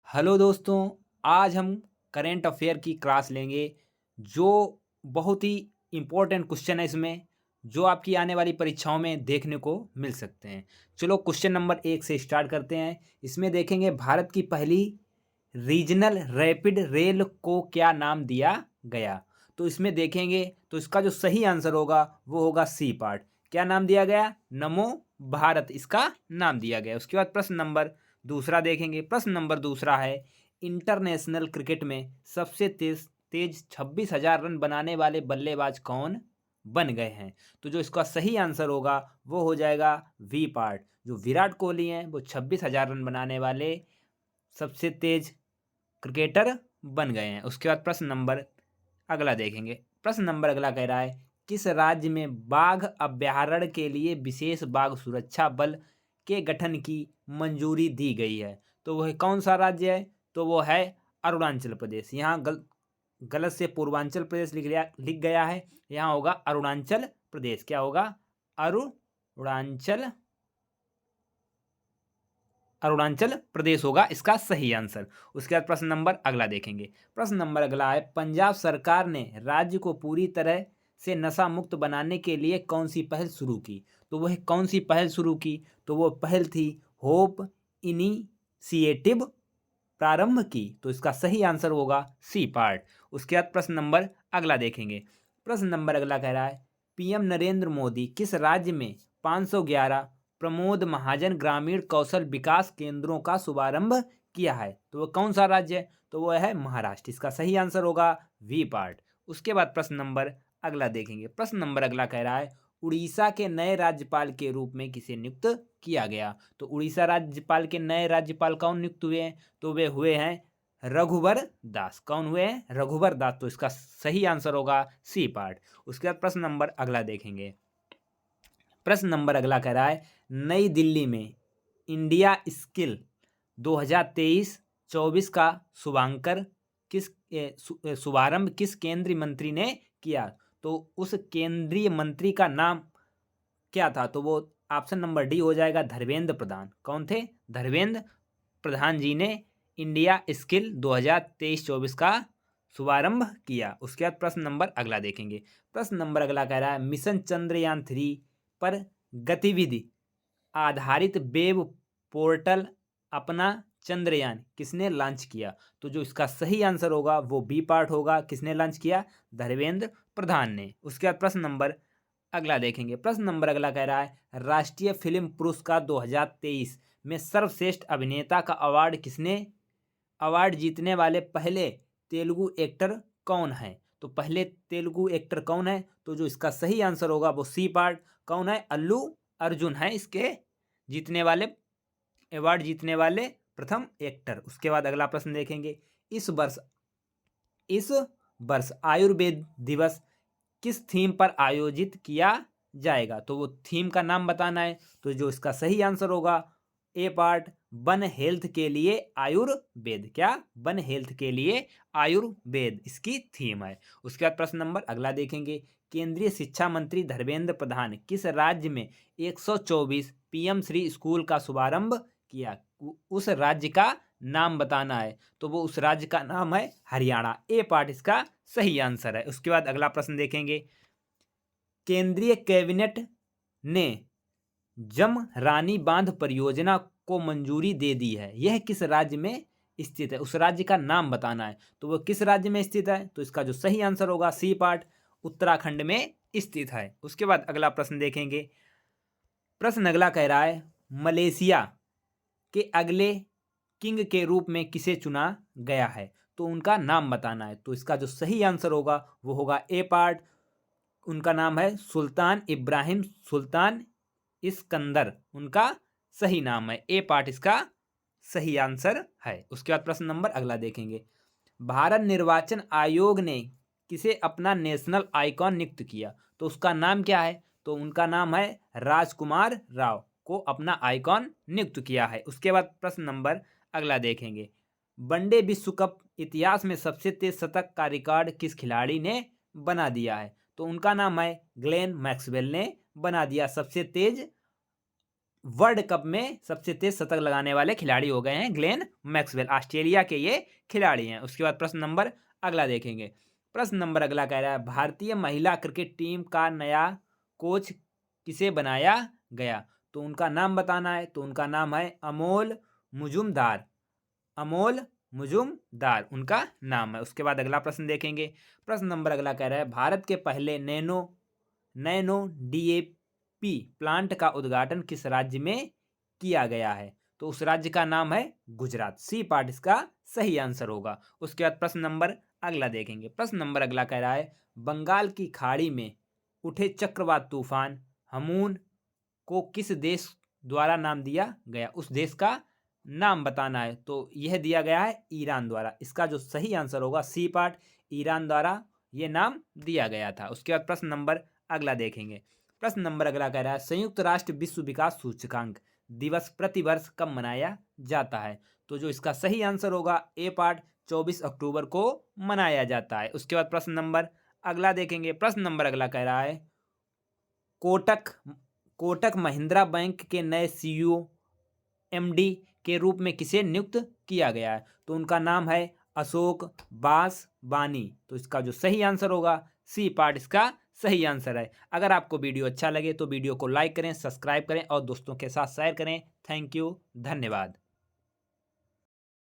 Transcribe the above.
Hello दोस्तों, आज हम करेंट अफेयर की क्लास लेंगे जो बहुत ही इम्पोर्टेंट क्वेश्चन है इसमें, जो आपकी आने वाली परीक्षाओं में देखने को मिल सकते हैं। चलो क्वेश्चन नंबर 1 से स्टार्ट करते हैं। इसमें देखेंगे भारत की पहली रीजनल रैपिड रेल को क्या नाम दिया गया। तो इसमें देखेंगे तो इसका जो सही आंसर होगा वो होगा सी पार्ट। क्या नाम दिया गया? नमो भारत इसका नाम दिया गया। उसके बाद प्रश्न नंबर दूसरा देखेंगे। प्रश्न नंबर दूसरा है, इंटरनेशनल क्रिकेट में सबसे तेज तेज 26,000 रन बनाने वाले बल्लेबाज कौन बन गए हैं। तो जो इसका सही आंसर होगा वो हो जाएगा वी पार्ट। जो विराट कोहली हैं वो 26,000 रन बनाने वाले सबसे तेज क्रिकेटर बन गए हैं। उसके बाद प्रश्न नंबर अगला देखेंगे। प्रश्न नंबर अगला कह रहा है, किस राज्य में बाघ अभयारण्य के लिए विशेष बाघ सुरक्षा बल के गठन की मंजूरी दी गई है। तो वह कौन सा राज्य है? तो वो है अरुणाचल प्रदेश। यहाँ गलत से पूर्वांचल प्रदेश लिख गया है। यहाँ होगा अरुणाचल प्रदेश। क्या होगा? अरुणाचल अरुणाचल प्रदेश होगा इसका सही आंसर। उसके बाद प्रश्न नंबर अगला देखेंगे। प्रश्न नंबर अगला है, पंजाब सरकार ने राज्य को पूरी तरह से नशा मुक्त बनाने के लिए कौन सी पहल शुरू की। तो वह कौन सी पहल शुरू की? तो वो पहल थी होप इनिशिएटिव प्रारंभ की। तो इसका सही आंसर होगा सी पार्ट। उसके बाद प्रश्न नंबर अगला देखेंगे। प्रश्न नंबर अगला कह रहा है, पीएम नरेंद्र मोदी किस राज्य में 511 प्रमोद महाजन ग्रामीण कौशल विकास केंद्रों का शुभारंभ किया है। तो वह कौन सा राज्य है? तो वह है महाराष्ट्र। इसका सही आंसर होगा वी पार्ट। उसके बाद प्रश्न नंबर अगला देखेंगे। प्रश्न नंबर अगला कह रहा है, उड़ीसा के नए राज्यपाल के रूप में किसे नियुक्त किया गया। तो उड़ीसा राज्यपाल के नए राज्यपाल कौन नियुक्त हुए हैं? तो वे हुए हैं रघुवर दास। कौन हुए हैं? रघुवर दास। तो इसका सही आंसर होगा सी पार्ट। उसके बाद प्रश्न नंबर अगला देखेंगे। प्रश्न नंबर अगला कह रहा है, नई दिल्ली में इंडिया स्किल 2023-24 का शुभारंभ किस केंद्रीय मंत्री ने किया। तो उस केंद्रीय मंत्री का नाम क्या था? तो वो ऑप्शन नंबर डी हो जाएगा, धर्मेंद्र प्रधान। कौन थे? धर्मेंद्र प्रधान जी ने इंडिया स्किल 2023-24 का शुभारंभ किया। उसके बाद प्रश्न नंबर अगला देखेंगे। प्रश्न नंबर अगला कह रहा है, मिशन चंद्रयान-3 पर गतिविधि आधारित वेब पोर्टल अपना चंद्रयान किसने लॉन्च किया। तो जो इसका सही आंसर होगा वो बी पार्ट होगा। किसने लॉन्च किया? धर्मेंद्र प्रधान ने। उसके बाद प्रश्न नंबर अगला देखेंगे। प्रश्न नंबर अगला कह रहा है, राष्ट्रीय फिल्म पुरस्कार 2023 में सर्वश्रेष्ठ अभिनेता का अवार्ड जीतने वाले पहले तेलुगु एक्टर कौन है। तो पहले तेलुगु एक्टर कौन है? तो जो इसका सही आंसर होगा वो सी पार्ट। कौन है? अल्लू अर्जुन है इसके अवार्ड जीतने वाले प्रथम एक्टर। उसके बाद अगला प्रश्न देखेंगे। इस वर्ष आयुर्वेद दिवस किस थीम पर आयोजित किया जाएगा। तो वो थीम का नाम बताना है। तो जो इसका सही आंसर होगा ए पार्ट, वन हेल्थ के लिए आयुर्वेद। क्या? वन हेल्थ के लिए आयुर्वेद इसकी थीम है। उसके बाद प्रश्न नंबर अगला देखेंगे। केंद्रीय शिक्षा मंत्री धर्मेंद्र प्रधान किस राज्य में 124 पीएम श्री स्कूल का शुभारंभ किया। उस राज्य का नाम बताना है। तो वो उस राज्य का नाम है हरियाणा। ए पार्ट इसका सही आंसर है। उसके बाद अगला प्रश्न देखेंगे। केंद्रीय कैबिनेट ने जम रानी बांध परियोजना को मंजूरी दे दी है। यह किस राज्य में स्थित है? उस राज्य का नाम बताना है। तो वह किस राज्य में स्थित है? तो इसका जो सही आंसर होगा सी पार्ट, उत्तराखंड में स्थित है। उसके बाद अगला प्रश्न देखेंगे। प्रश्न अगला कह रहा है, मलेशिया के अगले किंग के रूप में किसे चुना गया है। तो उनका नाम बताना है। तो इसका जो सही आंसर होगा वो होगा ए पार्ट। उनका नाम है सुल्तान इब्राहिम सुल्तान इस्कंदर। उनका सही नाम है। ए पार्ट इसका सही आंसर है। उसके बाद प्रश्न नंबर अगला देखेंगे। भारत निर्वाचन आयोग ने किसे अपना नेशनल आइकॉन नियुक्त किया। तो उसका नाम क्या है? तो उनका नाम है राजकुमार राव को अपना आइकॉन नियुक्त किया है। उसके बाद प्रश्न नंबर अगला देखेंगे। वनडे विश्व कप इतिहास में सबसे तेज शतक का रिकॉर्ड किस खिलाड़ी ने बना दिया है। तो उनका नाम है ग्लेन मैक्सवेल ने बना दिया सबसे तेज वर्ल्ड कप में सबसे तेज शतक लगाने वाले खिलाड़ी हो गए हैं ग्लेन मैक्सवेल, ऑस्ट्रेलिया के ये खिलाड़ी हैं। उसके बाद प्रश्न नंबर अगला देखेंगे। प्रश्न नंबर अगला कह रहा है भारतीय महिला क्रिकेट टीम का नया कोच किसे बनाया गया? तो उनका नाम बताना है। तो उनका नाम है अमोल मुजुमदार। अमोल मुजुमदार उनका नाम है। उसके बाद अगला प्रश्न देखेंगे। प्रश्न नंबर अगला कह रहा है भारत के पहले नैनो डीएपी प्लांट का उद्घाटन किस राज्य में किया गया है? तो उस राज्य का नाम है गुजरात। सी पार्ट इसका सही आंसर होगा। उसके बाद प्रश्न नंबर अगला देखेंगे। प्रश्न नंबर अगला कह रहा है बंगाल की खाड़ी में उठे चक्रवात तूफान हमून को किस देश द्वारा नाम दिया गया? उस देश का नाम बताना है। तो यह दिया गया है ईरान द्वारा। इसका जो सही आंसर होगा सी पार्ट, ईरान द्वारा ये नाम दिया गया था। उसके बाद प्रश्न नंबर अगला देखेंगे। प्रश्न नंबर अगला कह रहा है संयुक्त राष्ट्र विश्व विकास सूचकांक दिवस प्रतिवर्ष कब मनाया जाता है? तो जो इसका सही आंसर होगा ए पार्ट 24 अक्टूबर को मनाया जाता है। उसके बाद प्रश्न नंबर अगला देखेंगे। प्रश्न नंबर अगला कह रहा है कोटक कोटक महिंद्रा बैंक के नए सीईओ एमडी के रूप में किसे नियुक्त किया गया है? तो उनका नाम है अशोक बासवानी। तो इसका जो सही आंसर होगा सी पार्ट इसका सही आंसर है। अगर आपको वीडियो अच्छा लगे तो वीडियो को लाइक करें, सब्सक्राइब करें और दोस्तों के साथ शेयर करें। थैंक यू, धन्यवाद।